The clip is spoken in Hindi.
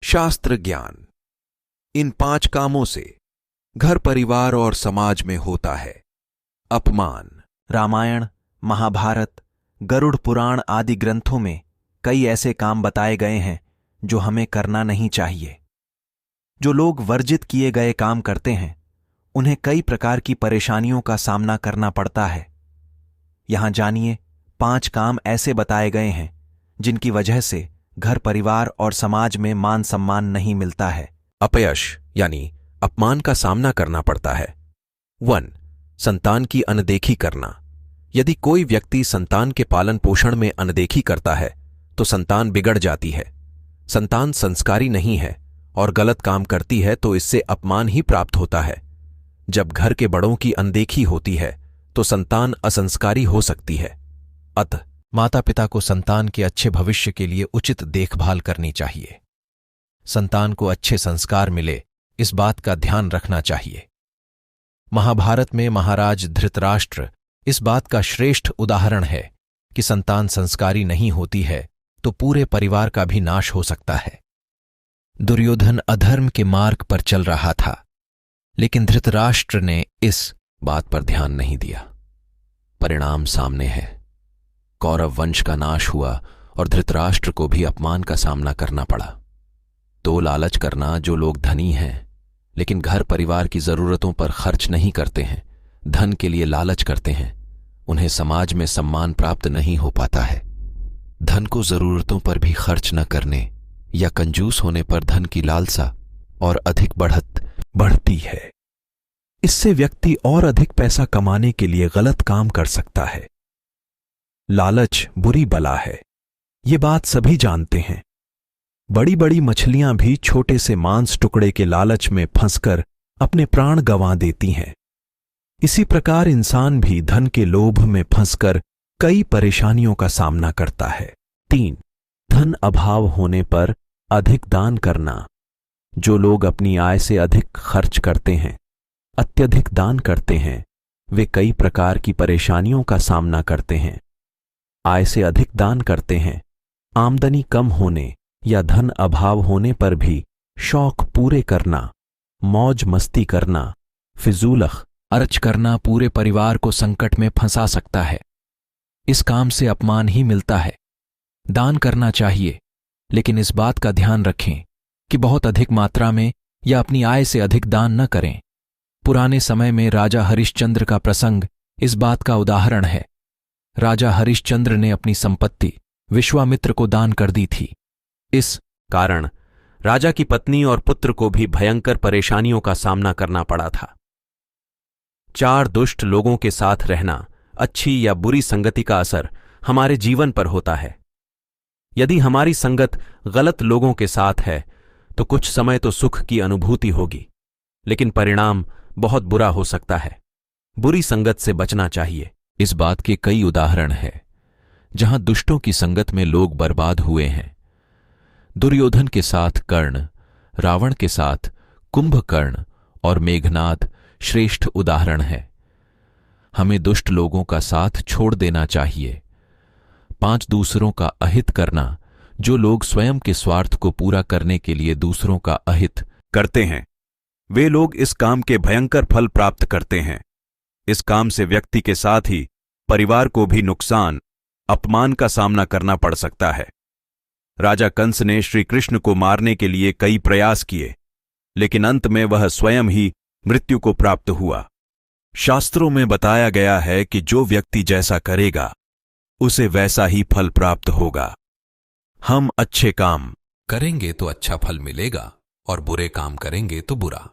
शास्त्र ज्ञान। इन 5 कामों से घर परिवार और समाज में होता है अपमान। रामायण, महाभारत, गरुड़ पुराण आदि ग्रंथों में कई ऐसे काम बताए गए हैं जो हमें करना नहीं चाहिए। जो लोग वर्जित किए गए काम करते हैं उन्हें कई प्रकार की परेशानियों का सामना करना पड़ता है। यहां जानिए 5 काम ऐसे बताए गए हैं जिनकी वजह से घर परिवार और समाज में मान सम्मान नहीं मिलता है। अपयश यानी अपमान का सामना करना पड़ता है। 1. संतान की अनदेखी करना। यदि कोई व्यक्ति संतान के पालन पोषण में अनदेखी करता है तो संतान बिगड़ जाती है। संतान संस्कारी नहीं है और गलत काम करती है तो इससे अपमान ही प्राप्त होता है। जब घर के बड़ों की अनदेखी होती है तो संतान असंस्कारी हो सकती है। अतः माता पिता को संतान के अच्छे भविष्य के लिए उचित देखभाल करनी चाहिए। संतान को अच्छे संस्कार मिले इस बात का ध्यान रखना चाहिए। महाभारत में महाराज धृतराष्ट्र इस बात का श्रेष्ठ उदाहरण है कि संतान संस्कारी नहीं होती है तो पूरे परिवार का भी नाश हो सकता है। दुर्योधन अधर्म के मार्ग पर चल रहा था, लेकिन धृतराष्ट्र ने इस बात पर ध्यान नहीं दिया। परिणाम सामने है। कौरव वंश का नाश हुआ और धृतराष्ट्र को भी अपमान का सामना करना पड़ा। तो लालच करना, जो लोग धनी हैं लेकिन घर परिवार की जरूरतों पर खर्च नहीं करते हैं, धन के लिए लालच करते हैं, उन्हें समाज में सम्मान प्राप्त नहीं हो पाता है। धन को जरूरतों पर भी खर्च न करने या कंजूस होने पर धन की लालसा और अधिक बढ़ती है। इससे व्यक्ति और अधिक पैसा कमाने के लिए गलत काम कर सकता है। लालच बुरी बला है, ये बात सभी जानते हैं। बड़ी बड़ी मछलियां भी छोटे से मांस टुकड़े के लालच में फंसकर अपने प्राण गंवा देती हैं। इसी प्रकार इंसान भी धन के लोभ में फंसकर कई परेशानियों का सामना करता है। 3. धन अभाव होने पर अधिक दान करना। जो लोग अपनी आय से अधिक खर्च करते हैं, अत्यधिक दान करते हैं, वे कई प्रकार की परेशानियों का सामना करते हैं। आय से अधिक दान करते हैं, आमदनी कम होने या धन अभाव होने पर भी शौक पूरे करना, मौज मस्ती करना, फिजूल खर्च करना पूरे परिवार को संकट में फंसा सकता है। इस काम से अपमान ही मिलता है। दान करना चाहिए, लेकिन इस बात का ध्यान रखें कि बहुत अधिक मात्रा में या अपनी आय से अधिक दान न करें। पुराने समय में राजा हरिश्चंद्र का प्रसंग इस बात का उदाहरण है। राजा हरिश्चंद्र ने अपनी संपत्ति विश्वामित्र को दान कर दी थी। इस कारण राजा की पत्नी और पुत्र को भी भयंकर परेशानियों का सामना करना पड़ा था। 4 दुष्ट लोगों के साथ रहना, अच्छी या बुरी संगति का असर हमारे जीवन पर होता है। यदि हमारी संगत गलत लोगों के साथ है तो कुछ समय तो सुख की अनुभूति होगी, लेकिन परिणाम बहुत बुरा हो सकता है। बुरी संगत से बचना चाहिए। इस बात के कई उदाहरण हैं जहां दुष्टों की संगत में लोग बर्बाद हुए हैं। दुर्योधन के साथ कर्ण, रावण के साथ कुंभकर्ण और मेघनाद श्रेष्ठ उदाहरण है। हमें दुष्ट लोगों का साथ छोड़ देना चाहिए। 5 दूसरों का अहित करना। जो लोग स्वयं के स्वार्थ को पूरा करने के लिए दूसरों का अहित करते हैं, वे लोग इस काम के भयंकर फल प्राप्त करते हैं। इस काम से व्यक्ति के साथ ही परिवार को भी नुकसान, अपमान का सामना करना पड़ सकता है। राजा कंस ने श्री कृष्ण को मारने के लिए कई प्रयास किए, लेकिन अंत में वह स्वयं ही मृत्यु को प्राप्त हुआ। शास्त्रों में बताया गया है कि जो व्यक्ति जैसा करेगा उसे वैसा ही फल प्राप्त होगा। हम अच्छे काम करेंगे तो अच्छा फल मिलेगा और बुरे काम करेंगे तो बुरा।